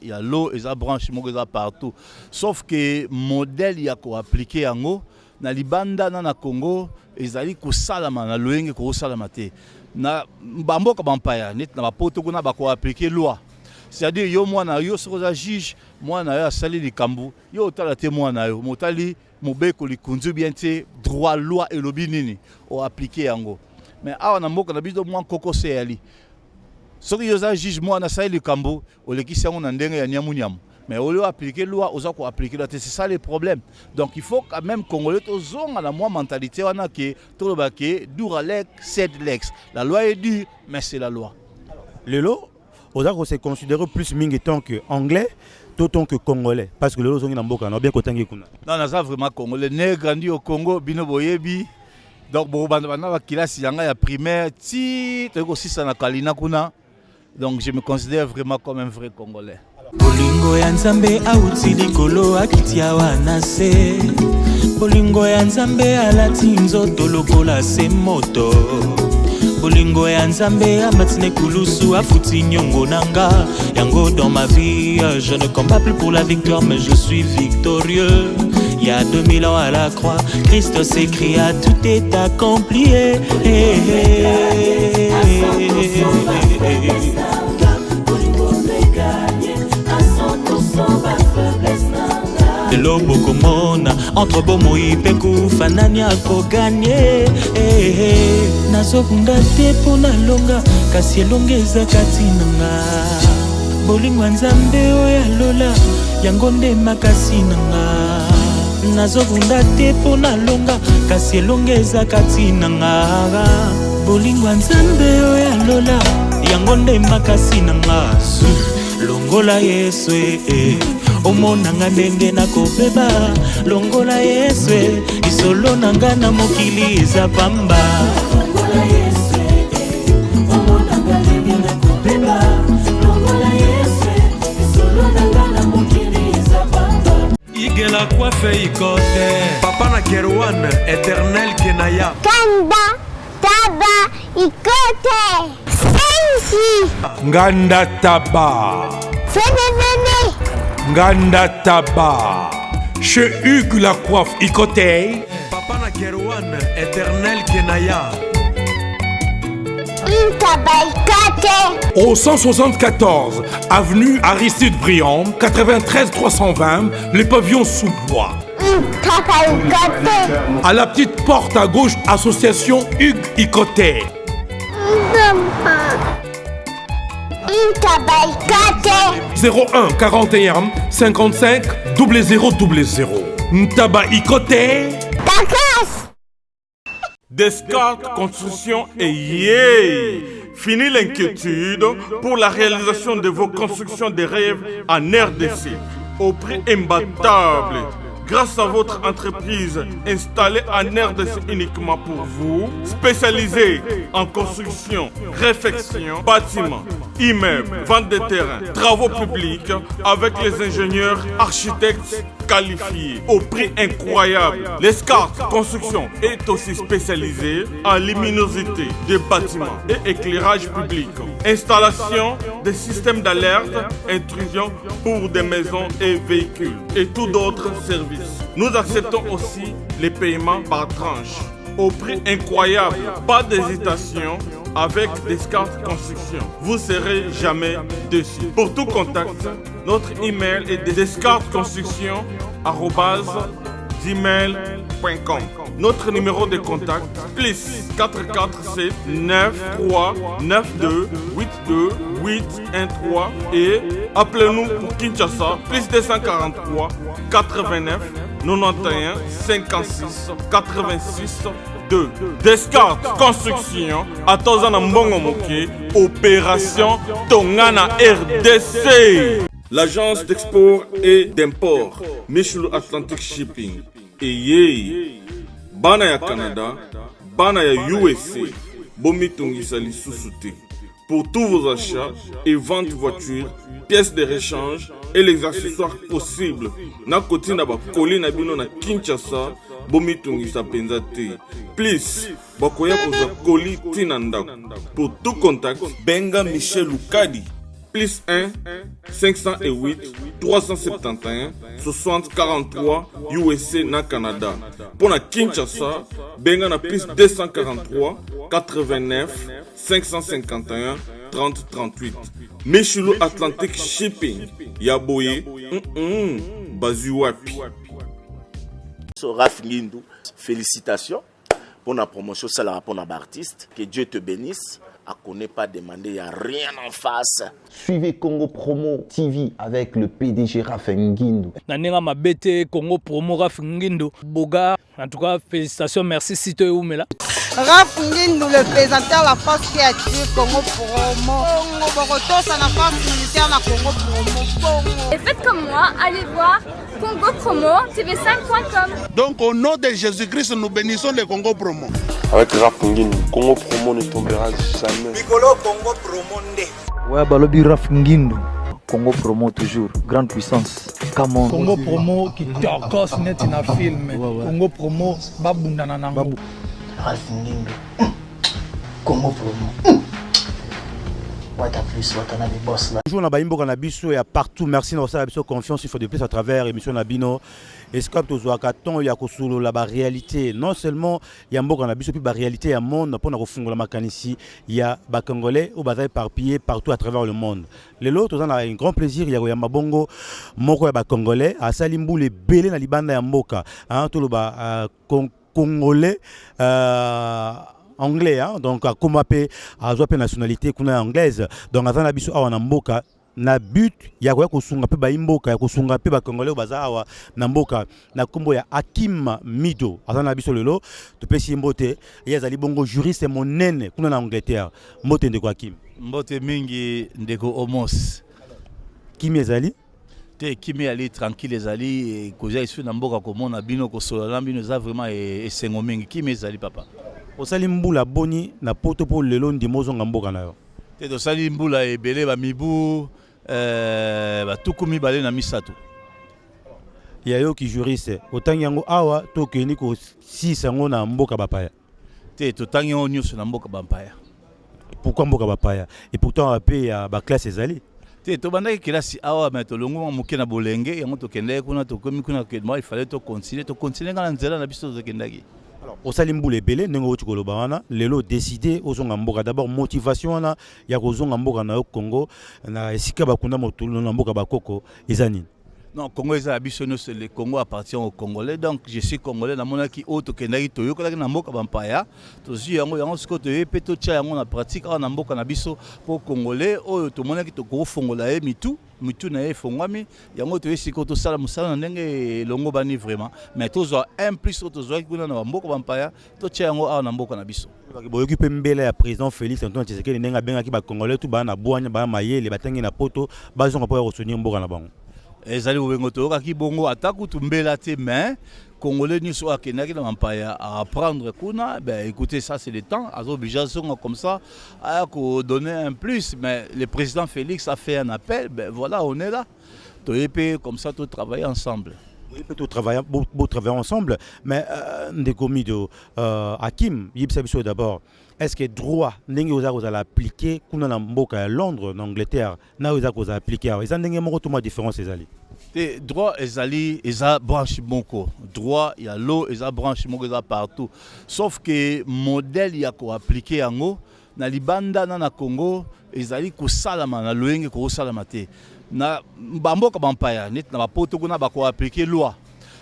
il y a l'eau, il y a branche partout. Sauf que modèle il y a ko appliquer yango na libanda na Congo, ezali ko salama na loyenge ko salama te. Na bamboka bampaya net na bapoto kuna ba ko appliquer loi. C'est-à-dire yo mwana yo soza juge mwana yo asali likambu yo otala te mwana yo motali mobeko likunzu bien te droit loi et lobi nini o appliquer yango. Mais awa na mboka na biso mwa koko se yali. Soki yo za juge mwana asali likambu o lekisi yango na ndenge ya nyamunyamu. Mais au lieu d'appliquer la loi, on appliquer la loi. C'est ça le problème. Donc il faut quand même Congolais ont la mentalité on a que tout le baquet duralex c'est lex. La loi est dure mais c'est la loi. Le lot, on se considère plus mingetant que anglais, d'autant que congolais parce que le lot sont dans boka, on bien content que kuna. Non, on a vraiment congolais. Né grandi au Congo, bino boyebi. Donc bon bana classe yanga ya primaire, ti aussi ça na kalina kuna. Donc je me considère vraiment comme un vrai congolais. Bolingo ya nzambe auti likolo akitia wanase. Bolingo ya nzambe alati nzoto lokola se moto. Bolingo ya nzambe amatine kulusu afuti nyongo nanga. Yango dans ma vie, je ne combats plus pour la victoire mais je suis victorieux. Il y a 2000 ans à la croix, Christ s'écria, tout est accompli. Lobo komona entre bomo ipeku fanania ko gagner nazokunda te pona longa kasi elongeza kati nanga bolingo nzambe oya lola yango nde makasi nanga nazokunda te pona longa kasi elongeza kati nanga bolingo nzambe oya lola yango nde makasi nanga longola Yesu omonanga ndenge nakobeba longola Yesu isolo nanga na mokili eza pamba longola Yesu omonanga ndenge nakobeba longola Yesu isolo nanga na mokili eza pamba igela coiffe ikote papa na Kerwan éternel kenaya kanda taba ikote sensi nganda taba fenenene Nganda Taba, chez Hugues la coiffe Icotey, Papa na Kerwan, éternel Kenaya, au 174 avenue Aristide Briand, 93 320, les pavillons sous bois. À la petite porte à gauche, association Hugues Icotey. 01 41 55 0000. Ntaba Ikote. Descartes Construction et yeah! Fini l'inquiétude pour la réalisation de vos constructions de rêves en RDC au prix imbattable. Grâce à votre entreprise installée en RDC uniquement pour vous, spécialisée en construction, réfection, bâtiments, immeubles, vente de terrains, travaux publics, avec les ingénieurs architectes qualifiés au prix incroyable. L'escarpe Construction est aussi spécialisée en luminosité des bâtiments et éclairage public, installation des systèmes d'alerte, intrusion pour des maisons et véhicules et tout d'autres services. Nous acceptons aussi les paiements par tranche au prix incroyable. Pas d'hésitation avec Descartes Construction. Vous serez jamais déçus. Pour tout contact, notre email est descartesconstruction@gmail.com. Notre numéro de contact plus 447 93 92 82 813 et appelez-nous pour Kinshasa plus 243 89 91 56 86 2. Descartes Construction à Tozana Mbongo Moké, opération Tongana RDC. L'agence d'export et d'import Michel Atlantic Shipping et yé bana ya Canada, bana ya USA, bomitungisa lisusuté. Pour tous vos achats et ventes de voitures, pièces de rechange et les accessoires possibles. Na koti na ba koli na bino na Kinshasa, bomitungisa penzate. Please, bakoya koza koli tina ndako. Pour tout contact, benga Michel Lukadi plus 1 508 371 60 43 USA na Canada. Pour la Kinshasa, benga na plus 243 89 551 30 38. Meshulu Atlantic Shipping, Yaboye, Bazuapi. Raph Ngindou, félicitations pour la promotion, c'est la pour l'artiste. Que Dieu te bénisse. À connaît pas demander, il n'y a rien en face. Suivez Congo Promo TV avec le PDG Raph Ngindou. Nanenga Mabete, Congo Promo, Raph Ngindou. Boga, en tout cas, félicitations, merci Sito Oumela. Raph Ngindou, le présentateur de la force créative Congo Promo. Congo Boroto, c'est la force militaire de Congo Promo. Et faites comme moi, allez voir Congo Promo, tv5.com. Donc au nom de Jésus-Christ, nous bénissons le Congo Promo. Avec Raph Ngindou, Congo Promo ne tombera jamais. Piccolo Congo Promo nde. Ouais, Balobi Raph Ngindou, Congo Promo toujours, grande puissance. Come on. Congo Promo qui torcos net na film. Congo Promo babunda na nango. Raph Ngindou, Congo Promo. Toujours na baimbo kana biso ya partout, merci na ça biso confiance, il faut de plus à travers émission Nabino escape to zoaka ton ya kosolo la ba réalité, non seulement ya mboka na biso puis ba réalité ya monde pour na kofungola makanisi ya ba congolais ou ba éparpillés partout à travers le monde. Lelo to na un grand plaisir ya ya mabongo moko ya ba congolais a salimbu le belé na libanda ya mboka hein, to lo ba congolais anglais, hein? Donc comme appelé à nationalité kuna anglaise, donc à la biso awa mboka na but ya ko sunga pe ba imboka ya ko sunga pe ba congolais bazawa na mboka na kombo ya Hakim Mido azana biso lelo to pesi mbote ya zali bongo juriste monene kuna na Angleterre mbote ndeko Hakim mbote mingi ndeko Omos Kimi ezali te Kimi ali tranquille ezali koza isu na mboka komona bino ko solo bino za vraiment esengo mingi Kimi ezali papa osali mbula boni na poto po lelo ndimozo ngamboka na yo te tosali mbula ebele ba mibu ba tukumi bale na misato ya yo ki juriste otangi yango awa to keni ko sisa ngo na mboka bapaya te totangi yango nyuso na mboka bapaya. Pourquoi mboka bapaya et pourtant ape ya ba classe ezali te to bandaki kelasi awa mais to longo moke na bolenge yango to kende kuna to komi kuna ke moi il fallait to continuer kana nzela na biso to kendaki. Alors, au Salimboule Belé, nous avons lelo décidé aux Zongamboka. D'abord, motivation, il y a aux Zongamboka au Congo, na esika bakunda motulu na mboka bakoko ezani. Non, Congo est ambitionneux, le Congo appartient aux Congolais, donc je suis Congolais, na mona ki auto kendaki toyo kala na mboka bampaya, to zi yango yango siko to yepeto tia yango na pratique na mboka na biso pour Congolais oyo to mona ki to ko fongola e mitu na e fongwami yango to siko to sala musala ndenge longo bani vraiment, mais to zo un plus to zo kuna na mboka bampaya to tia yango na mboka na biso. Boyoki pe mbele ya président Félix Antoine Tshisekedi ndenga benga ki ba Congolais tout ba na boanya ba mayele batangi na poto bazonga po ya kosonir mboka na bango. Ezali obengo toyoka ki bongo ataku tumbela te mais Congolais ni so akenaki na mampaya à apprendre kuna ben écoutez ça c'est le temps à obligation comme ça à donner un plus mais le président Félix a fait un appel ben voilà on est là toyepe comme ça tout travailler ensemble. Oui, peut travailler ensemble mais ndeko Mido Hakim yibisa biso d'abord est-ce que droit ndenge oza l'appliquer kuna na mboka ya Londres na Angleterre na oza appliquer eza ndenge moko to différence ezali te droit ezali eza branche moko droit ya lo eza branche moko eza partout sauf que modèle ya ko appliquer yango na libanda na Congo ezali ko salama na loyenge ko salama te na bamboka bampaya net na bapoto kuna ba ko appliquer loi.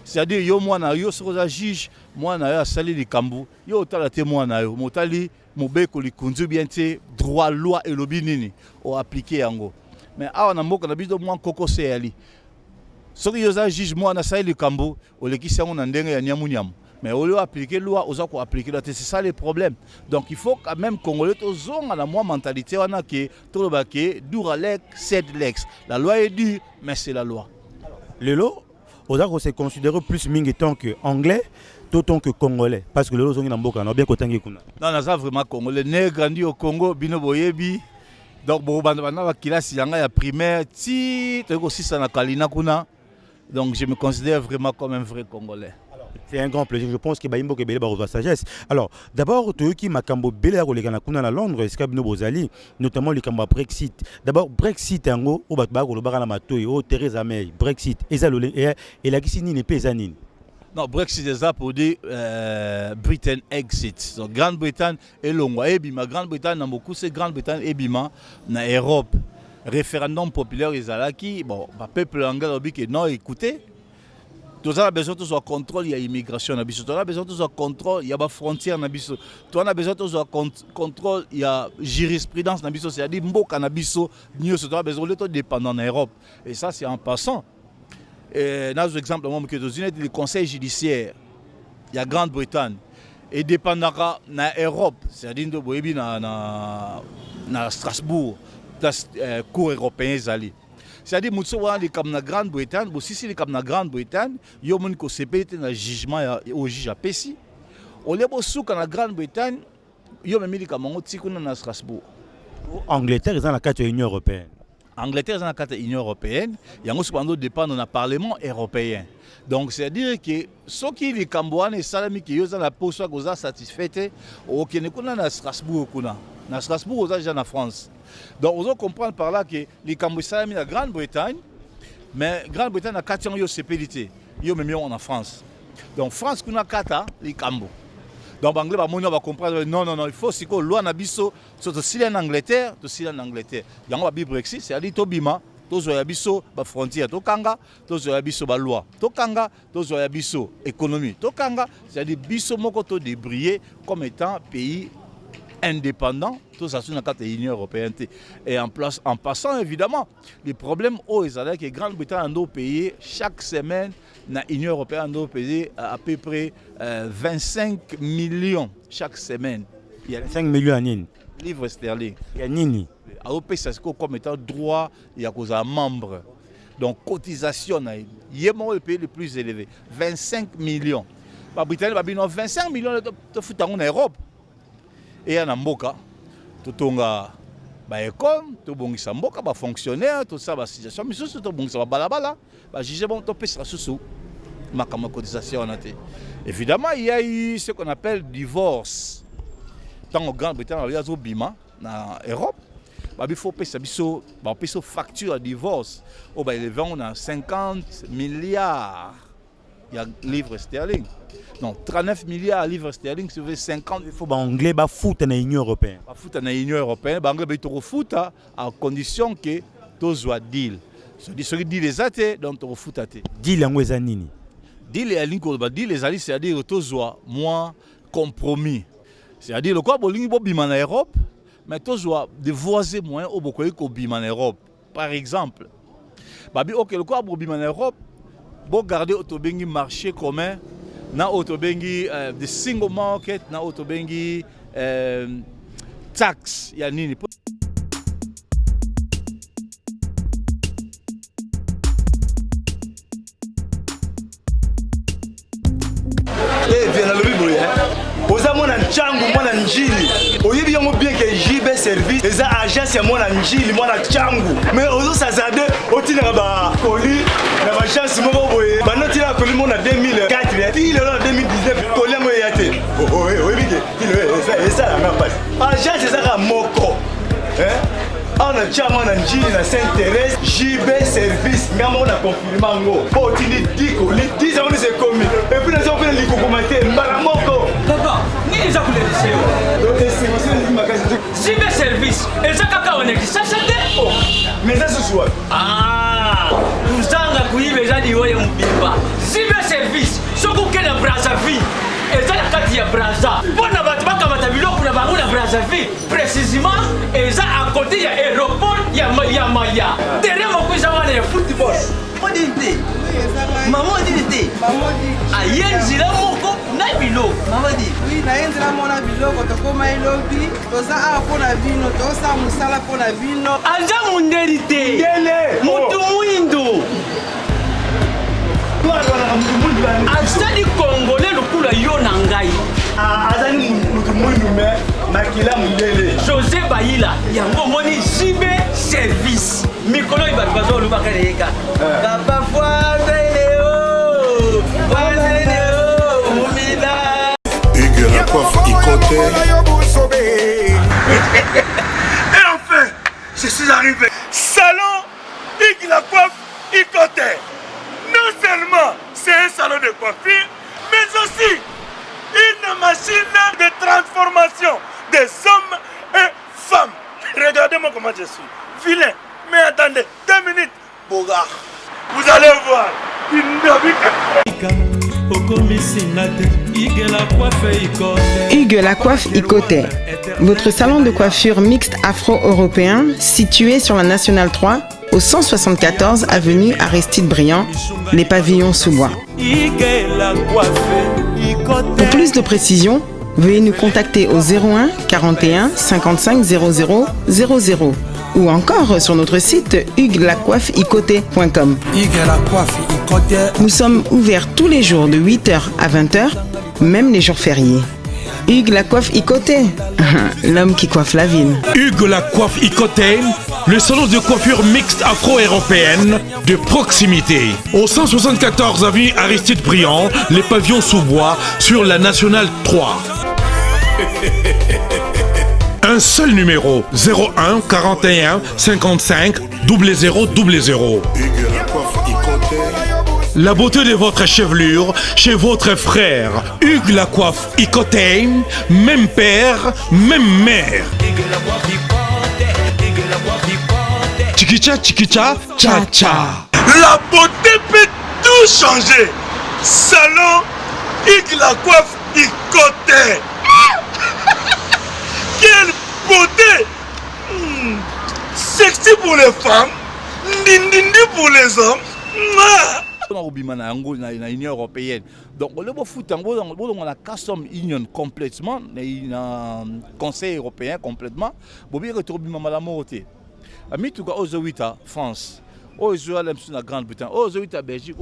C'est-à-dire yo mwana yo sokoza juge mwana yo asali likambu yo otala te mwana yo motali mobeko likunzu bien te droit loi elobi nini o appliquer yango mais awa na mboka na biso mwa koko se yali soki yo za juge mwana asali likambu olekisi yango na ndenge ya nyamunyamu mais au lieu d'appliquer loi oza ko appliquer la c'est ça le problème donc il faut quand même Congolais to zonga na moi mentalité wana ke to ba ke dura lek sed lex la loi est dure mais c'est la loi. Lelo Ozako se considéré plus mingi tant que anglais, tant que congolais. Parce que le lozongi namboka, on a bien kotangi kuna. Non, on a vraiment congolais. Né grandi au Congo, bino boyebi. Donc bon bana ba kilasi yanga ya primaire, ti to ko sisa na kalina kuna. Donc je me considère vraiment comme un vrai congolais. Alors, C'est un grand plaisir. Je pense que Baimbo Kebele va sagesse. Alors, d'abord, tu qui Makambo Bele à Londres, Escabino Bozali, notamment le Kamba Brexit. D'abord, Brexit, Ango, au Batbago, le Barana Matoy, au Theresa May, Brexit, et la Kissini n'est pas Zanine. Non, Brexit est ça pour dire Britain exit. Donc, Grande-Bretagne est longue. Ebima, Grande-Bretagne, dans beaucoup, c'est Grande-Bretagne, Ebima, dans l'Europe. Référendum populaire, ils ont qui, bon, le peuple anglais a dit que non, écoutez. Tout ça a besoin de contrôle, il y a immigration, tout a besoin de contrôle, il y a des frontières, tout a besoin de contrôle, il y a jurisprudence, c'est-à-dire que nous avons besoin d'être dépendants en Europe. Et ça, c'est en passant. Et dans l'exemple, le conseil judiciaire, il y a Grande-Bretagne, et dépendant en Europe, c'est-à-dire dans Strasbourg, dans la Cour européenne. C'est-à-dire que comme la Grande-Bretagne, si comme la Grande-Bretagne, il y a un CP un jugement au juge à Pessi. Au lieu de la Grande-Bretagne, il y a un médicament à Strasbourg. Angleterre est dans la carte de l'Union européenne. Angleterre est dans la carte de l'Union européenne. Il y a un dépend dans le Parlement européen. Donc c'est-à-dire que ceux qui les Cambouans et Salami qui sont dans la poste sont satisfaits, au Kenya à Strasbourg, à Strasbourg, aux agents en France. Donc, on comprend par là que les Cambouis sont la Grande-Bretagne, mais la Grande-Bretagne a 4 ans de sécurité. Ils sont même en France. Donc, France, on a 4 ans, les Cambouis. Donc, l'anglais va comprendre non, il faut que la loi nabiso soit si en Angleterre, si en Angleterre. Il y a un Brexit, c'est-à-dire que Bima, tous les abisso, la frontière, Tokanga, tous les abisso, la loi, Tokanga, tous les abisso, économie, Tokanga, c'est-à-dire que Bisso Mokoto débrillé comme étant pays indépendant, tout ça sur la carte de l'Union européenne. Et en passant, évidemment, les problèmes c'est que Grande-Bretagne doit payer chaque semaine, l'Union européenne doit payer à peu près 25 millions chaque semaine. Il y a 5 millions à Nini. Livres sterling. Il y a Nini. Alors, c'est comme étant droit, il y a un membre. Donc, cotisation, il y a le pays le plus élevé. 25 millions. La Britannique a 25 millions de foot en Europe. Et en Mboka, tout le école, tout le mboka, fonctionnaire, tout ça, situation, mais surtout tout le balabala, juger bon, tout ça sous ma cotisation. Évidemment, il y a eu ce qu'on appelle divorce. Tant en Grande-Bretagne, il y a un bima en Europe, il faut payer sa facture de divorce. Il vend 50 milliards de livres sterling. Donc 39 milliards de livres sterling, si vous voulez 50. Il faut que l'anglais fout dans l'Union européenne. Fout dans l'Union européenne, l'anglais va fout à condition que tu sois deal. Ce qui dit les athées, donc tu fout à te. Deal en Wezanini. Deal les alliés, c'est-à-dire que tu sois moins compromis. C'est-à-dire que tu sois en Europe, mais tu sois des voisins moins au beaucoup en Europe. Par exemple, ok, le quoi en Europe, pour garder le marché commun. Na autobengi the single market na autobengi tax ya nini viens le bible oza mwana nchangu mwana njili oyebi yango bien que JB service eza agence ya mwana njili mwana nchangu mais ozo sazade otina ba koli na ba chance moko boye banoti na koli mona 2004 il est en 2019 koli mo yate oyebi que ça la passe agence eza moko on a chama na njili na Sainte-Thérèse JB service ngamo na confirmer ngo po tini diko li 10 ans c'est commis et puis les gens viennent likokomate mbala moko papa nini za kuletea donc c'est aussi une magasin JB service eza kaka oneki sasa de mais ça ce soir uzanga kuibe jadi wewe mbimba JB service soko kena Brazzaville eza la kati ya Brazza bona batu bakamata biloko na bango na Brazzaville précisément eza à côté ya aéroport ya Maya derrière mo kuza wana ya football modité maman dit ayenzila moko na biloko maman dit oui naenzila mona biloko tokoma elobi toza a pona vino tosa musala pona vino anja munderite mutu mwindo azali congolais lokula yo na ngai azali mutu mwindu me makila mundele José Bayila yango moni JB service mikolo ibatu bazolubaka leka papa fwazele o Et enfin, je suis arrivé. Salon Hugues la coiffe Icoté. Non seulement c'est un salon de coiffure, mais aussi une machine de transformation des hommes et femmes. Regardez-moi comment je suis. Vilain. Mais attendez, 2 minutes. Bogard. Vous allez voir. Hugues la coiffe Icoté. Votre salon de coiffure mixte afro-européen situé sur la Nationale 3 au 174 avenue Aristide Briand, les pavillons sous bois. Pour plus de précisions, veuillez nous contacter au 01 41 55 00 00 ou encore sur notre site huguelacoiffeicoté.com. Nous sommes ouverts tous les jours de 8h à 20h, même les jours fériés. Hugues la coiffe Icoté, l'homme qui coiffe la ville. Hugues la coiffe Icoté, le salon de coiffure mixte afro-européenne de proximité. Au 174 avenue Aristide Briand, les pavillons sous bois sur la Nationale 3. Un seul numéro, 01 41 55 00 00. La beauté de votre chevelure chez votre frère. Hugues la coiffe Icoté, même père, même mère. Chikicha, chikicha, cha cha. La beauté peut tout changer. Salon Hugues la coiffe Icoté. Quelle beauté! Sexy pour les femmes, ndindindi pour les hommes. Na Union européenne. Donc le foot on a custom union complètement, na Conseil européen complètement. Bobi retrouve madame Moroté. Ami tout cas aux 8 France. Aux la Grande-Bretagne, aux 8 Belgique,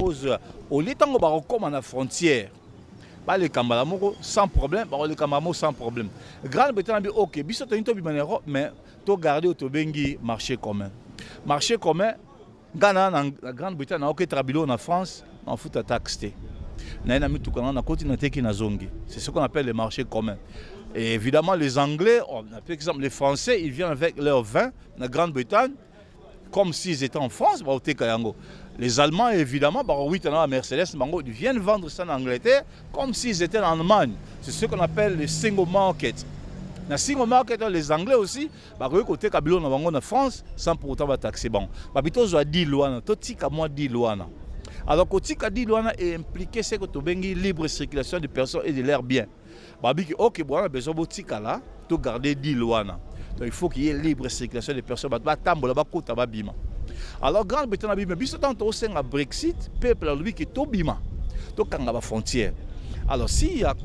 aux l'étango ba comme à la frontière. Pas les Kamalamoko sans problème, les Kamalamo sans problème. Grande-Bretagne dit ok, biso to into bi Europe mais to garder au bengi marché commun. Marché commun Ghana na Grande-Bretagne na ok trabilo na France, en fout à taxer. Na na mitu kana na continent qui na zongi. C'est ce qu'on appelle les marchés communs. Et évidemment les Anglais, par exemple les Français, ils viennent avec leur vin na Grande-Bretagne comme s'ils étaient en France, bah au Kayango. Les Allemands, évidemment, Mercedes, ils viennent vendre ça en Angleterre comme s'ils étaient en Allemagne. C'est ce qu'on appelle le single market. Dans le single market, les Anglais aussi, côté Kabilo en France, sans pour autant taxer. Bon, alors, côté Kadilouana est impliqué, c'est que tu as une libre circulation des personnes et de leurs biens. Ok, bon, on a besoin de là, de garder Dilouana. Donc, il faut qu'il y ait libre circulation des personnes. Alors, Grande-Bretagne, mais si on a un Brexit, le peuple lui qui est au bima, donc on a la frontière. Alors, s'il y a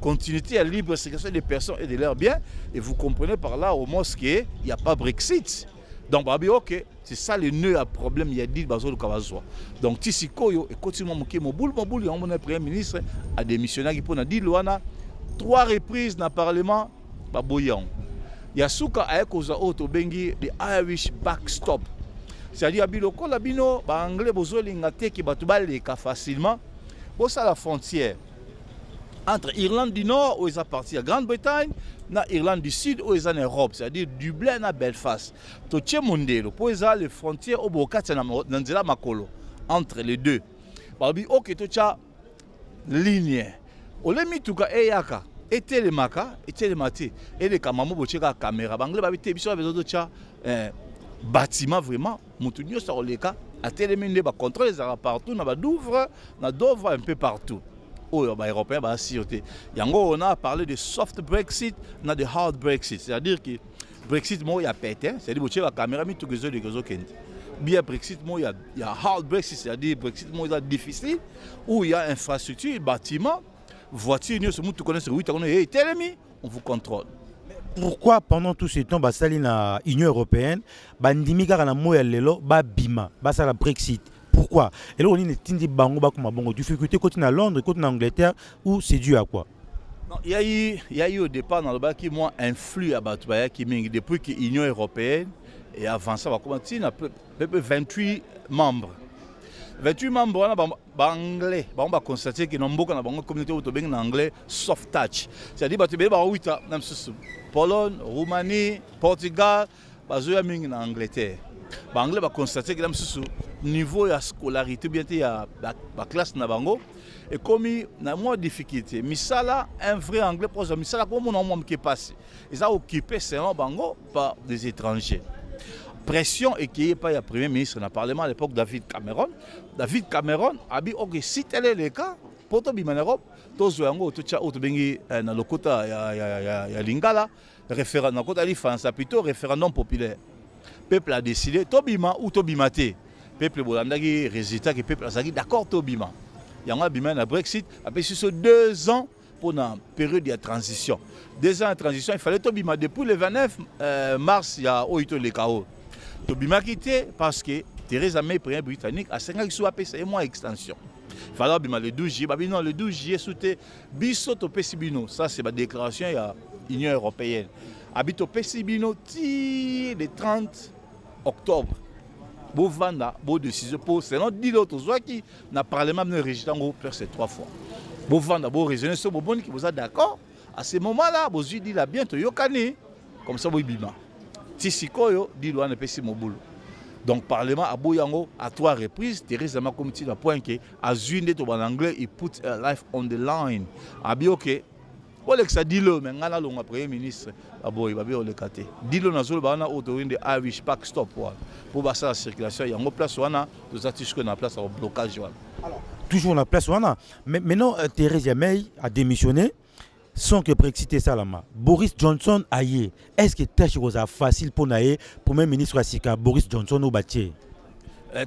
continuité à libre circulation des personnes et de leurs biens, et vous comprenez par là au moins qu'il n'y a pas Brexit. Donc, ok, c'est ça le nœud à problème, il y a dit Bazo de Kawazoa. Donc, Tissikoyo, et continuellement, il y a un Premier ministre a démissionné qui a dit 3 reprises dans le Parlement, Baboyan. Il y a Souka Aekoza Oto Bengi, the Irish backstop. C'est-à-dire biloko la bino ba anglais bozo lingate ki batubaleka facilement pour ça la frontière entre Irlande du Nord où ils appartiennent à Grande-Bretagne na Irlande du Sud où ils sont en Europe, c'est-à-dire Dublin na Belfast. To tchemondelo pour ça les frontières au bokati na nzela makolo entre les deux. Ba bi OK to cha ligne. Ole mituka eyaka etelemaka etelemati et les kamamo bocheka caméra. Ba anglais ba bi biso bezo to cha bâtiment vraiment mutunyo sur les cas à télémine ba contrôle les partout na ba Douvres na Dover un peu partout oh ba européen ba sioté yango on a parlé de soft Brexit na de hard Brexit, c'est-à-dire que Brexit mo ya pété c'est-à-dire boche la caméra mi tout que de que kende bien Brexit mo ya hard Brexit, c'est-à-dire Brexit mo ya difficile où il y a infrastructure bâtiment voiture nous tout connaît sur 8 on est télémi on vous contrôle. Pourquoi pendant tout ce temps basali na Union européenne bandimi kaka na moya lelo ba bima basala Brexit? Pourquoi? Et là on est tindi bango ba kuma bongo difficulté côté na Londres côté na Angleterre ou c'est dû à quoi? Non, il y a eu au départ dans le bas qui moi influe à Batubaya qui mingi depuis que l'Union européenne et avant ça va commencer na peu 28 membres. 28 membres en anglais. On va constater que dans la communauté en anglais soft touch. C'est-à-dire que tu as 8 ans, Pologne, Roumanie, Portugal, en Angleterre. L'anglais va constater que le niveau de scolarité, bien la classe na bango, et comme il y a moins de difficultés. Mais ça là, un vrai anglais, mais ça là, comme on a qui passe, ils ont occupé selon bango par des étrangers. Pression et qui est pas le premier ministre dans le Parlement à l'époque, David Cameron. David Cameron a dit que si tel est le cas, pour tout en Europe, tous les gens qui sont dans le côté de Lingala, référendum, dans le France, plutôt référendum populaire. Le peuple a décidé, Tobima ou Tobimate. Le peuple a dit, résultat, que le peuple a dit, d'accord, Tobima. Il y a un Brexit, après sur 2 ans pour une période de transition. 2 ans de transition, il fallait Tobima. Depuis le 29 mars, il y a eu le chaos. Tobima quitté parce que Theresa May, premier britannique, a 5 ans qui sont appelés moins extension. Il fallait le 12 juillet. Non, le 12 juillet, c'était Bisso Topesibino. Ça, c'est ma déclaration de l'Union européenne. Habito Pesibino, le 30 octobre. Bo vanda, bo décision pour selon 10 autres qui n'a parlement ne régit en gros plus 3 fois. Bo vanda, bo raisonner sur bo bon qui vous a d'accord. À ce moment-là, bo dit la bientôt yokani comme ça bo bima. Tisikoyo dit loin ne pesi mobulu. Donc parlement a boyango à 3 reprises, Theresa May comme dit point que a zuinde to en anglais, il put her life on the line. Abi OK. Olexa dilo mais ngala longa premier ministre aboy babi olekate. Dilo na zolo bana autorinde Irish Pack stop pour passer la circulation il y a une place wana nous attisque na place au blocage wana. Alors toujours na place wana mais maintenant Theresa May a démissionné sans que Brexit salama. Boris Johnson aye. Est-ce que tâche was facile pour naé premier ministre asika Boris Johnson au bâti?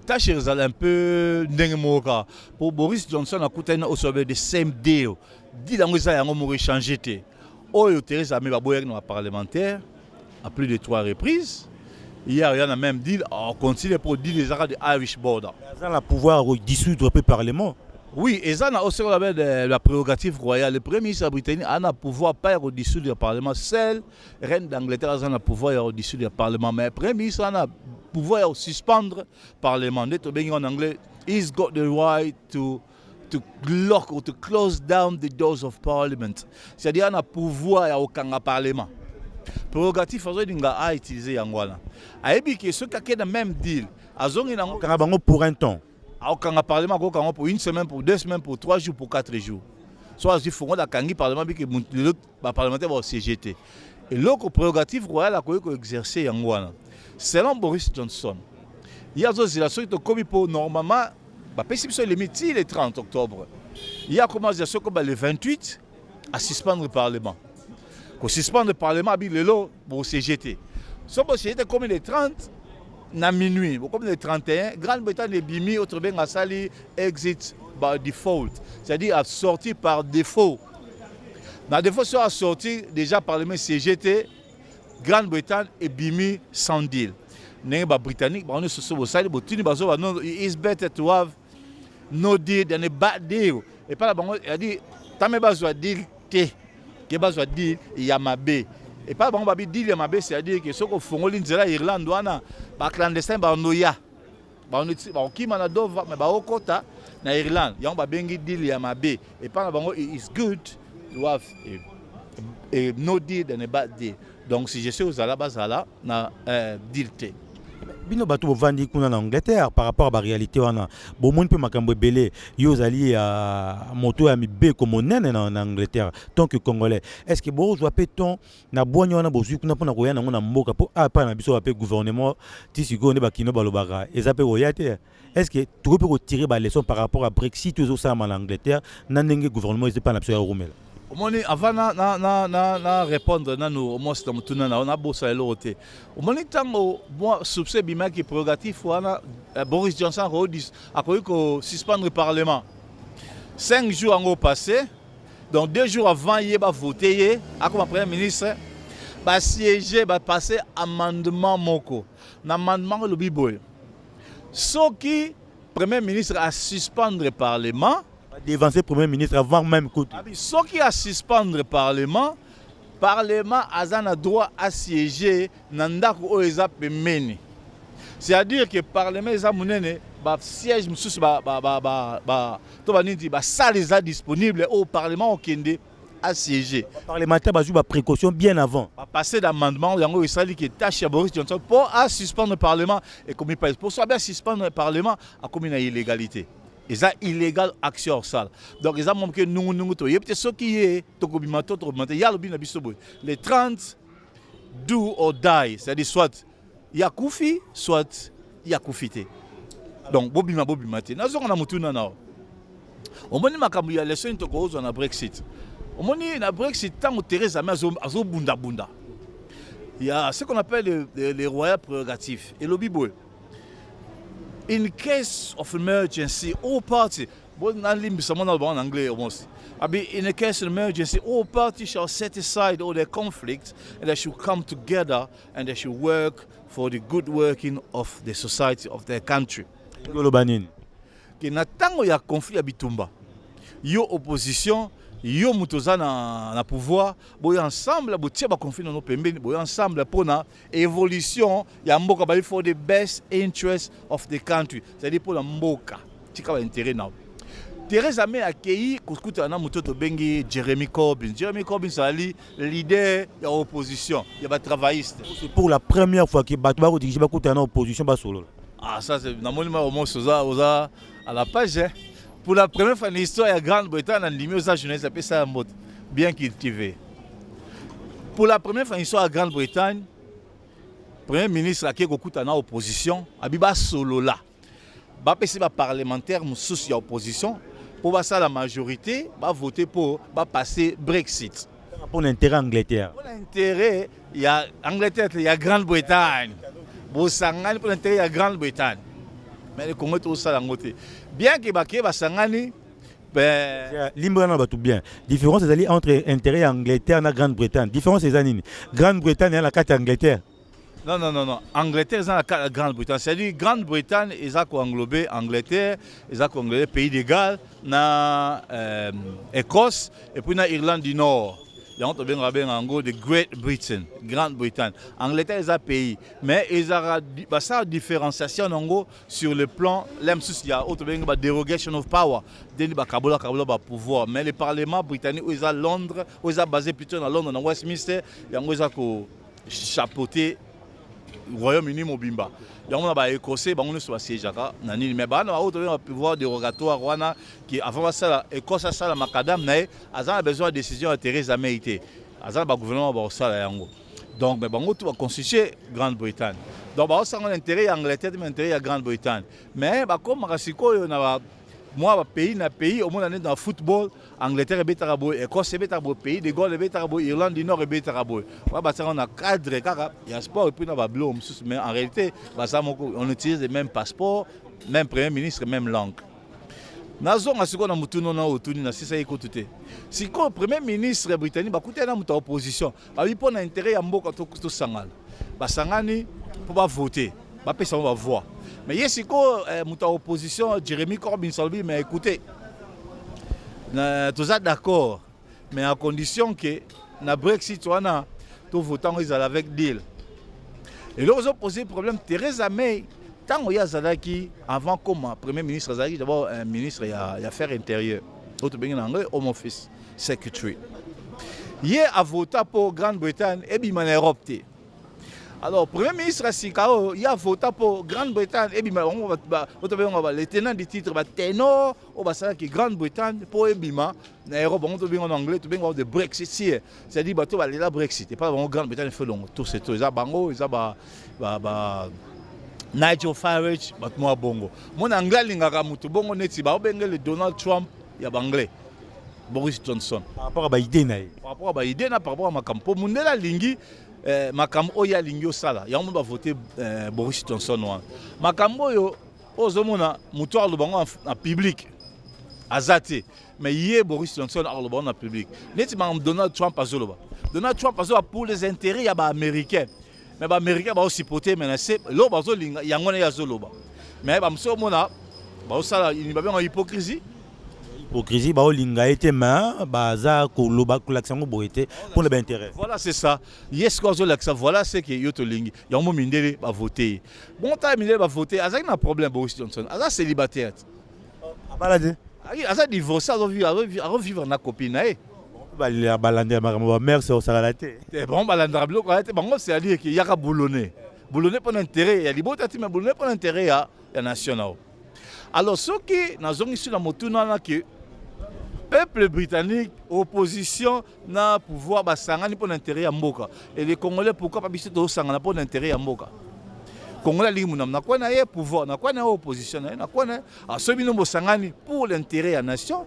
Tâche est un peu n'engemoka. Pour Boris Johnson a coûté au sommet de same deal. Dit dans les années on changé té. Oyo Theresa May baboyer dans parlementaire à plus de 3 reprises. Hier il y a même dit on continue pour dire les arrêts de Irish Border. Ils ont le pouvoir de dissoudre le parlement. Oui, et ça a aussi la prérogative royale. Le premier ministre britannique a le pouvoir pas de dissoudre le parlement. Seul reine d'Angleterre a le pouvoir de dissoudre le parlement. Mais le premier ministre a le pouvoir de suspendre le parlement. En anglais, he's got the right to lock or to close down the doors of parliament. C'est-à-dire qu'il a le pouvoir de parlement. Prérogative a utilisé Yangwana. A dit que ceux qui ont le même deal, pour un temps. Quand on parlement pour 1 semaine, pour 2 semaines, pour 3 jours, pour 4 jours. Soit il faut que le parlement que parlementaire va CGT. Et l'autre prérogative royale a exercé Yangwana. Selon Boris Johnson, il y a des relations qui sont pour normalement, le 30 octobre. Il y a commencé le 28 à suspendre le parlement. Pour suspendre le parlement, il y a le CGT. Sauf que CGT comme le 30, na minuit, comme le 31, Grande-Bretagne est bimi, autre bien à sali exit by default, c'est-à-dire à sortir par défaut. Na défaut soit sorti déjà par le CGT, Grande-Bretagne est bimi sans deal. N'est pas britannique, on est sur le side, it's better to have no deal than a bad deal. Et pas là, il dit, t'as même besoin de deal, qui besoin de deal, il y a ma baie. Et pas bon babi deal ma baie, c'est-à-dire que ceux qui font l'Inzela Irlande wana ba clandestin ba noya ba on qui mana dova mais ba okota na Irlande ya on ba bengi deal ya mabe et pas bon it's good to have a no deal than a bad deal. Donc si je suis aux alabazala na deal té bino bato bovandi kuna na Angleterre par rapport à la réalité wana bomoni pe makambo belé yo zali a moto ya mibe comme nene na Angleterre tant que congolais est-ce que bo zo peton na bonya wana bozui kuna pona koya na ngona mboka po apa na biso pe gouvernement tisiko ne bakino balobaka ezape oyate est-ce que tu peux retirer ba leçon par rapport à Brexit aux ça en Angleterre na ndenge gouvernement est pas na biso ya rumela Omoni avant na répondre na nous au moins dans tuna na on a bossa l'autre. Omoni tango moi soupçonne bima qui prérogative wana Boris Johnson a ko suspendre le parlement. 5 jours en passé. Donc 2 jours avant il va voter à comme premier ministre ba siéger ba passer amendement moko. L'amendement le biboy. Ce qui premier ministre a suspendre le parlement dévancer premier ministre avant même que ce qui a suspendre le parlement a droit à siéger dans ndako oeza pemeni. C'est-à-dire que le Parlement est monnaie, le siège salle est disponible au Parlement au Kende à siéger. Les parlementaires ont des précautions bien avant. Passer d'amendement, il y a une tâche à Boris Johnson pour suspendre le Parlement. Et comme il passe pour ça, suspendre le Parlement, à comme une illégalité. Et ça, illégal action hors salle. Donc, ils ont que nous, il y a peut-être ce qui est, il y a les 30 do or die, c'est-à-dire soit il y a Koufi, soit il y a Koufité. Donc, Bobima, nous avons un peu on m'a dit que il y a les soins de Brexit. On m'a dit que le Brexit, tant que Theresa May a bunda. Il y a ce qu'on appelle les royales prérogatives. Et le Bible. In case of emergency, all parties, in anglais almost. In a case of emergency, all parties shall set aside all their conflicts and they should come together and they should work for the good working of the society of their country. Que na tango ya conflit abitumba, yo opposition, yo mutoza na pouvoir, boy ensemble botia ba conflit no pembeni, boy ensemble pour na évolution ya mboka ba for the best interest of the country. C'est-à-dire pour la mboka, tika ba intérêt na. Theresa May accueilli kukuta na mutoto bengi Jeremy Corbyn. Jeremy Corbyn c'est leader de l'opposition, il y a ba travailliste. C'est pour la première fois que Batouba dirige ba kuta na opposition ba solo. Ah ça c'est na monima au moins ça à la page. Pour la première fois dans l'histoire, il y a Grande-Bretagne dans l'immédiat aux jeunesse appelle ça un mot bien cultivé. Pour la première fois dans l'histoire de Grande-Bretagne, le Premier ministre qui est en opposition, Abiba solo là. Ba PC ba parlementaire sous opposition pour ça la majorité va voter pour passer Brexit. Pour l'intérêt Angleterre. Pour l'intérêt, il y a Angleterre, il y a Grande-Bretagne. Pour l'intérêt, il y a Grande-Bretagne. Mais le Congo tout ça dans côté. Bien que baké basangani Limbana va tout bien. Différence c'est entre intérêt Angleterre et Grande-Bretagne. Différence c'est anine. Grande-Bretagne et la carte Angleterre. Non. Angleterre c'est la Grande-Bretagne. C'est-à-dire Grande-Bretagne ils ont englobé Angleterre, ils ont englobé pays de Galles, na Écosse et puis na Irlande du Nord. Il y a un de Great Britain, Grande-Bretagne. Angleterre est un pays, mais il y a une différenciation sur le plan, il y a une derogation of power, il y a pouvoir. Mais le Parlement britannique, il est à Londres, il est basé plutôt à Londres, à Westminster, il y a chapeauté le Royaume-Uni Mobimba. Il y a des Écossais, il y a siège mais il y a un pouvoir dérogatoire qui avant ça l'Écosse a la macadam, mais ils ont besoin de décision à Theresa May. Ils ont le gouvernement ça donc mais bon tout va constituer Grande-Bretagne. Donc ça a un intérêt à Angleterre, mais intérêt à Grande-Bretagne. Mais comme moi pays au monde dans le football Angleterre est bétarabo Écosse est bétarabo pays de Galles est bétarabo Irlande du Nord est bétarabo on a cadre il y a sport et puis on a bleu mais en réalité on utilise les mêmes passeports même premier ministre même langue nazo ngasiko na mutuno na otuni na sisa ikotuté si ko premier ministre britannique bakuta na muta opposition ba bi pona intérêt ya mboka to sangala basangani pour ba voter ba pesa ba voix. Mais il y a une opposition, Jeremy Corbyn, mais écoutez, tout ça d'accord, mais à condition que le Brexit, tout votant avec deal. Et là, ils ont posé le problème, Theresa May, tant qu'il y a Zadaki, avant comme Premier ministre Zadaki, d'abord un ministre des Affaires intérieures, l'autre bien en anglais, Home Office Secretary. Il a voté pour Grande-Bretagne et il m'a opté. Alors, le Premier ministre Sikao, il a voté pour Grande-Bretagne et les tenants du titre, ténor, qui Grande-Bretagne pour Ebima, en anglais, tout bien de Brexit. C'est-à-dire que le Brexit, et pas Grande-Bretagne fait long. Tout c'est tout. Ils ont Nigel Farage, moi bongo. Mon anglais, bongo neti, le Donald Trump, il y a anglais. Boris Johnson. Par rapport à l'idée, par rapport à ma campo, mon lingi. Makambo oya lingio sala ya monde va voter Boris Johnson makambo yo ozomona mutoir le bango en public azate mais hier Boris Johnson a le bango en public neti Donald Trump azoloba pour les intérêts ya ba américains mais ba américains ba aussi poter menacer lo bazo linga yangona ya zoloba mais ba mso mona ba osala il va bien en hypocrisie hypocrisie baolinga ete ma baza koloba kolakisa ngo boyete pour le intérêt. Voilà, c'est ça. Yes quoi zo laksa voilà c'est que yoto lingi. Ya mo mindele ba voter. Bon ta mindele ba voter, azaki na problème Boris Johnson. Aza célibataire. Abalade. Aza divorcé, a vivre na copine eh. Ba balande ma mère c'est au salalate. Bon balande bloko ete bango c'est à dire que yaka boulonné. Boulonné pour l'intérêt, ya libota ti mais boulonné pour l'intérêt ya national. Alors ce qui nazongi sur la motuna na que peuple britannique, opposition, na pouvoir basangani pour l'intérêt ya mboka. Et les Congolais pourquoi pas biso to sangana pour l'intérêt ya mboka. Congolais limu na kwa na ye pouvoir, na kwa na opposition na kwa na a so bino bosangani pour l'intérêt ya nation.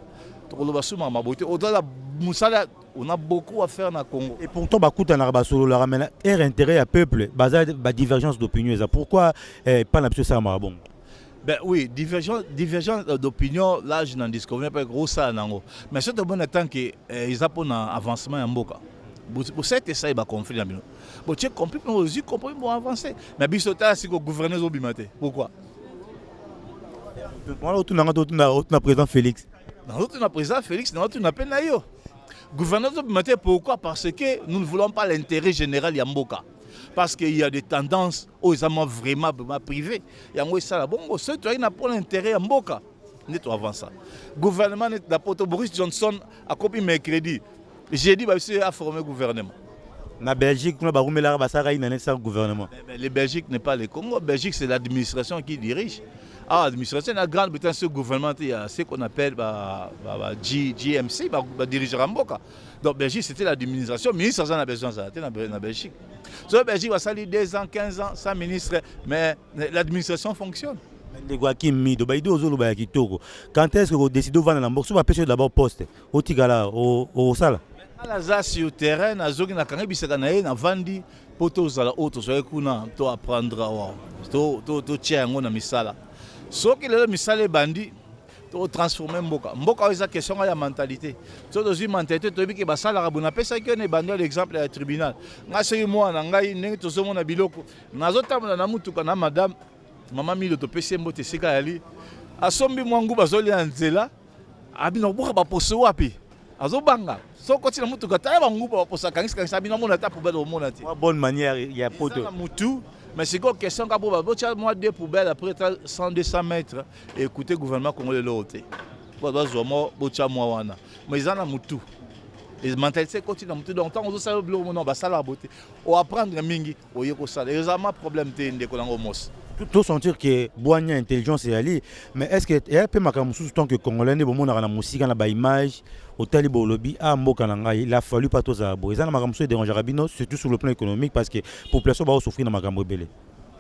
To lo basuma mabote au-delà musala on a beaucoup à faire na Congo. Et pourtant bakuta na basolo la ramena er intérêt à peuple, basa ba divergence d'opinion ça. Pourquoi pas na biso ça marabon? Ben oui, divergence d'opinion, là je n'en disconviens pas gros ça nango. Mais c'est de bon temps que ils ont un avancement en mboka. Pour ça que ça il va conflit dans bino. Bon tu compris mais aussi compris pour avancer. Mais bisota si que gouverneur obimate. Pourquoi? Moi autour na président Félix. Dans l'autre na président Félix, dans l'autre na peine na yo. Gouverneur obimate pourquoi? Parce que nous ne voulons pas l'intérêt général ya mboka. Parce qu'il y a des tendances aux amants vraiment privés. Il y a ça bon, ceux qui n'ont pas l'intérêt à Mboka. N'est avant ça. Le gouvernement de Boris Johnson a copié mercredi. J'ai dit que a formé le gouvernement. La Belgique, nous avons un gouvernement. Les Belgique n'est pas le Congo. La Belgique, c'est l'administration qui dirige. Ah, l'administration, la Grande-Bretagne, ce gouvernement, il y a ce qu'on appelle GMC, dirigeant Mboka. Donc, Belgique, c'était l'administration. Le ministre, ça a besoin de la Belgique. La Belgique va salir 2 ans, 15 ans, sans ministre, mais l'administration fonctionne. Quand est-ce que vous décidez de vendre la bourse, vous avez d'abord poste au Tigala, au Sala. Là, sur le terrain, na kangi bisaka na ye na vandi poto zala auto so ekuna to apprendre to tiango na misala. Soki le misala bandi to transformer mboka eza question ya mentalité. So dozi mentalité to biki basala ka buna pesa ki ne bandi l'exemple ya tribunal. Nga sey mo na ngai ndenge to zomo na biloko. Nazotambola na mutuka na madame mama milo to pesa mbote sika yali. Asombi mwangu bazoli ya nzela. Abino boka ba poso wapi? Azobanga. So quand il a mutu gata ba nguba pour ça quand ça bino mona ta poubelle au mona ti. Bonne manière il y a poto. Mutu mais c'est quoi question ka boba bocha moi deux poubelles après 100 200 mètres et écoutez gouvernement congolais l'autre. Boba zomo bocha moi wana. Mais ils en a mutu. Les mentalités continue mutu donc tant on ça le bureau non ba sala beauté. On apprendre mingi oyeko ça. Les ama problème té ndeko nango mos. Tout sentir que Boigna intelligence est allée, mais est-ce que il peut marquer sous tant que congolais ne bon na musique na ba image au talibo lobby à mboka nanga il a fallu pas tous à bois. Ça na makamso déranger rabino surtout sur le plan économique parce que population va souffrir na makambo belé.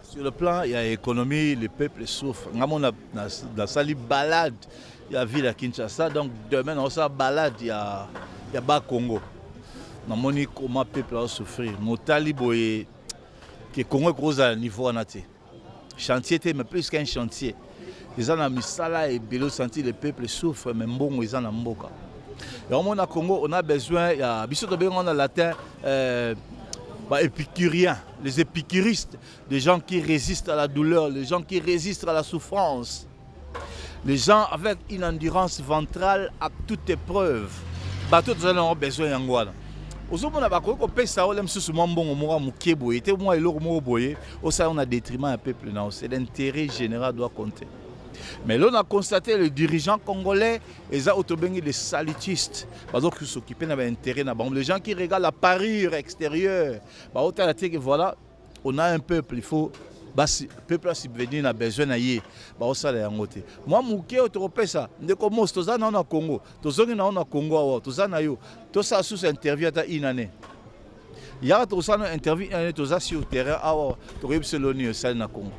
Sur le plan il y a économie, le peuple souffre. Ngamo na sali balade, il y a ville à Kinshasa donc demain on sa balade il y a bas Congo. Na moni comment peuple va souffrir. Mo talibo et que Congo gros à niveau naté. Chantier, mais plus qu'un chantier. Les gens ont mis ça là et bélo senti le peuple souffre, mais bon, ils en ont beaucoup. Et au monde à Congo, on a besoin, il y a on a latin, épicuriens, les épicuristes, des gens qui résistent à la douleur, les gens qui résistent à la souffrance, les gens avec une endurance ventrale à toute épreuve. Bateau, nous avons besoin d'Angola. Aujourd'hui, on a pesa olem susu mambongo mora mukebo ete moi eloko mo boye au ça on a détriment un peuple non c'est l'intérêt général doit compter. Mais là on a constaté les dirigeants congolais ils ont autobengi des salitistes parce qu'ils s'occupent d'un intérêt na les gens qui regardent la parure extérieure bah autant que voilà on a un peuple il faut basi peuple subvenir na besoin na ye ba osala yango te moi muke otopesa ndeko mos toza na Congo tozongi na Congo awa toza na yo to sa sous interview ata inane ya to sa na interview inane toza sur terrain awa to rebse loni sal na Congo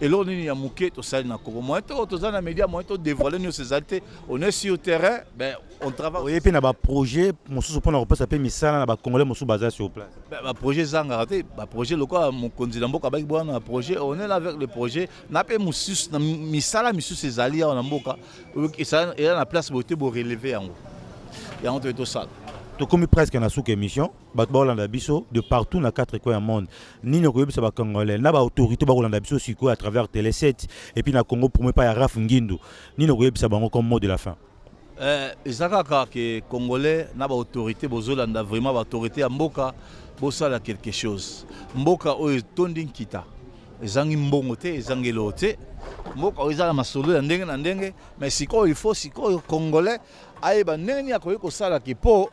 et l'oni ya muke to sal na Congo moi to toza na média moi to dévoiler nos ces altés on est sur terrain ben on travaille et puis na ba projet mosusu pona repasa pe misala na ba congolais mosusu baza sur place ba projet zanga raté ba projet lokola mon candidat mboka ba bwana projet on est là avec le projet na pe mosusu na misala misu ces alliés na mboka et ça et la place beauté pour relever yango ya on to ça to comme presque na sous émission ba Rolanda biso de partout na 4 coins du monde ni no koyebisa ba congolais na ba autorité ba Rolanda biso siko à travers Télé 7 et puis na Congo pour moi pas ya Raf Ngindu ni no koyebisa bango comme mot de la fin. ezaka que congolais na ba autorité bozolanda vraiment ba autorité ya mboka bosala quelque chose mboka oyo tondi nkita ezangi mbongo te ezangi lo te mboka oyo ezala masolo ya ndenge na ndenge mais sikoyo il faut sikoyo congolais ayeba ndenge akoki kosala ke po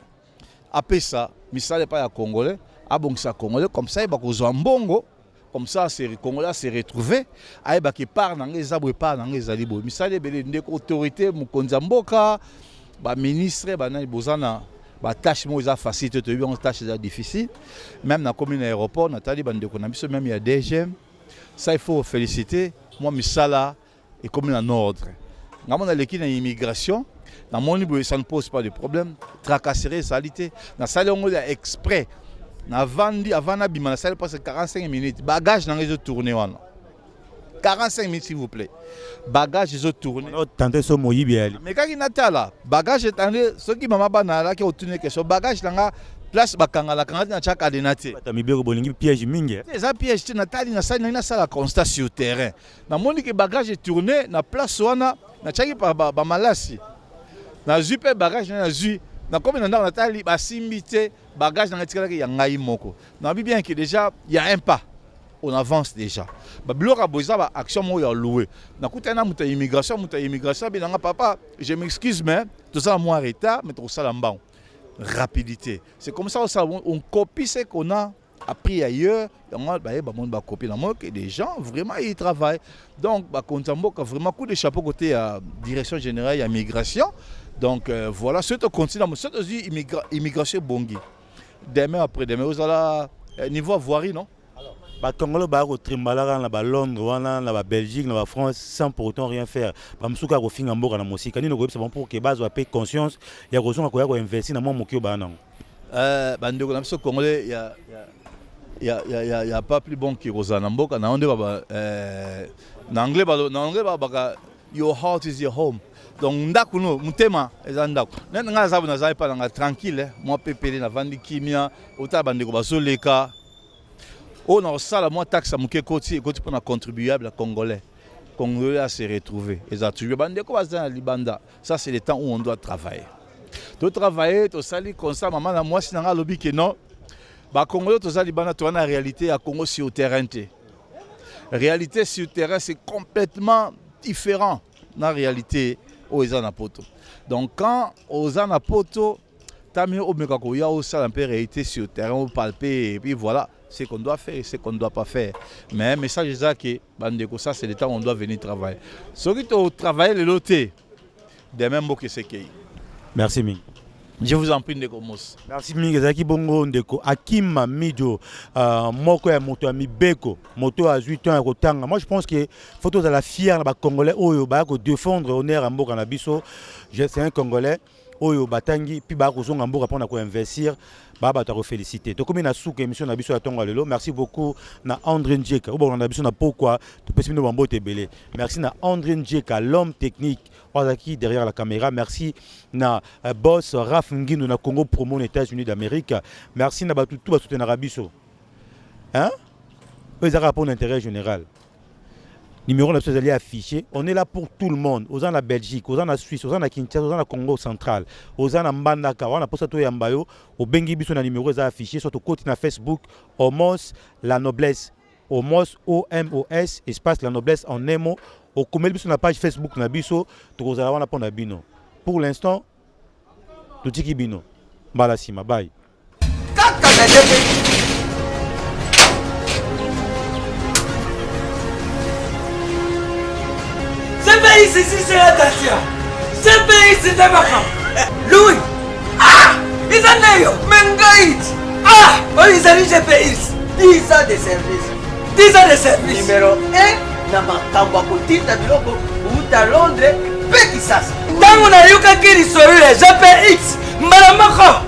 apesa misala pa ya congolais abongisa congolais comme ça ba kozwa mbongo comme ça c'est congolais se retrouver ayeba ke par nanga ezabwe par nanga ezali bo misala ebele ndeko autorité mokonzi ya mboka ba ministre ba na bozana ba tâche mo eza facile te bien tâche eza difficile même na commune aéroport natali bandeko na biso même ya DGM ça il faut féliciter moi misala et comme en ordre ngamona leki na immigration na moni bo ça ne pose pas de problème tracasserie salité na sale on a exprès na vandi avant na bima na sale passe 45 minutes bagage na les tourner wana 45 minutes s'il vous plaît bagage les tourner tenter so moyibi ali mais quand il natala bagage tande ce qui mama bana la qui retourner question bagage langa place bakangala kangala na chaka denate tamibeko bolingi piège mingi ça piège te natali na sale na sala constat sur terrain na moni que bagage tourner na place wana na chaki ba malasi na jupe bagage na zu na comme na natali basimbi te bagage na tikala ya ngai moko na bi bien que déjà il y a un pas on avance déjà ba bloka boza ba action mo ya louer na kutana muta immigration binanga papa je m'excuse mais tout ça moi retard mais tout ça lambang rapidité c'est comme ça on copie ce qu'on a appris ailleurs on ba copie la que des gens vraiment ils travaillent donc ba kontamboka vraiment coup de chapeau côté direction générale ya migration donc voilà ce to continue ce aussi immigration bongi demain après demain aux ala niveau voirie non ba Congolais ba ko trimbala na ba Londres wana na ba Belgique na ba France sans pour autant rien faire ba msuka ko finga mboka na musika nino ko yebisa bon pour que bazo a paix conscience ya ko zonga ko ya ko investir na mo mokio ba nan ba ndeko na biso Congolais il y a pas plus bon que Rosana mboka na onde ba na anglais ba your heart is your home donc ndako no mutema eza ndako nenda nga zabu na zai pa nga tranquille moi pepele na vandi kimia ota bandeko bazoleka on a sala moi taxe muke koti pour na contribuable congolais à se retrouver et ça tu bandeko bazana libanda ça c'est le temps où on doit travailler to travailler to sali comme ça maman na moi sinanga lobi que non ba congolais to sali bana to na réalité à Congo sur terrain réalité sur terrain c'est complètement différent na réalité aux anapoto donc quand aux anapoto tamio omeka ko ya osala un peu réalité sur terrain au palper et puis voilà ce qu'on doit faire ce qu'on ne doit pas faire mais message ça que bandeko ça c'est le temps où on doit venir travailler ce qui to travailler le loté de même que c'est qui merci ming. Je vous en prie ndeko mos. Merci mingi zaki bongo ndeko Akima Mido moko ya moto ya Mibeko moto à 8 ans ya kotanga. Moi je pense que photos à la fière ba congolais oyo ba ko défendre honneur à mboka na biso. C'est un congolais oyo batangi puis ba ko zonga mboka pona ko investir ba ta féliciter. To comme na souka émission na biso ya tonga lelo. Merci beaucoup na André Njeka. Obo na biso na pourquoi to pesi no bambo tebele. Merci na André Njeka l'homme technique Ozaki derrière la caméra. Merci na boss Raf Ngino na Congo Promo aux États-Unis d'Amérique. Merci na tout ba soutenir Rabiso. Hein? Eux ça répond d'intérêt général. Numéro là vous allez afficher. On est là pour tout le monde. Aux en la Belgique, aux en la Suisse, aux en la Kinshasa, aux en la Congo central, aux en la Mbandaka, on a posé to yambayo, au Bengi biso na numéro ça affiché sur ton compte na Facebook Homos la noblesse. Homos OMOS espace la noblesse en Nemo. Au commun sur la page Facebook na biso to kozala wana pona bino. Pour l'instant tout tiki bino. Balasima bye. Ce pays ici c'est la Dacia. Ce pays c'est Tabaka. Louis. Ah, ils en ont Mengaït. Ah, ils ont GPS. 10 ans de service. 10 ans de service. Numéro 1. Na makambo akotinda biloko uta Londres pe Kisasa ntango nayokaki lisolo ya GPX mbala moko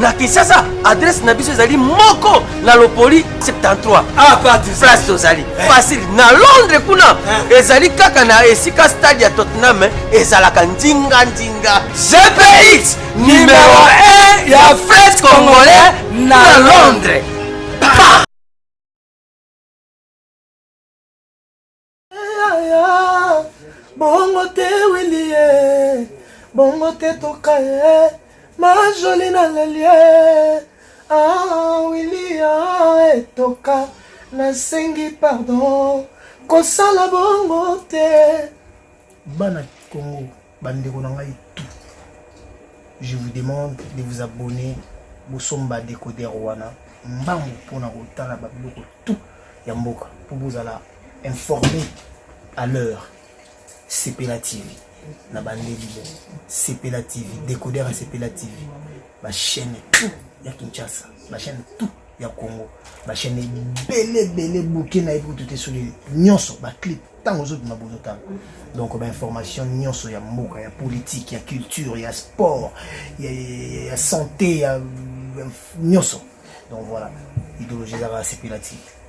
na Kisasa adresse na biso ezali moko na Lopoli 73 place tozali facile na Londres kuna ezali kaka na esika stade ya Tottenham ezalaka ndinga GPX numéro 1 ya fret congolais na Londres. Bongo te Willie, bongo te toka ye majoli na lelie William etoka nasengi pardon kosala bongo te bana Congo bandeko na ngai tout je vous demande de vous abonner bosomba décodeur wana mbangu pona kotala babiloko tout ya mboka pour vous alla informer à l'heure CPLA TV na bandeli CPLA TV décodeur à CPLA TV ma chaîne tout ya Kinshasa ma chaîne tout ya Congo ma chaîne belé bouquet na tout est sur les nyonso ba clip tant aux autres mabozotana donc ba information nyonso ya mboka ya politique ya culture ya sport ya santé ya nyonso donc voilà idéologie za CPLA TV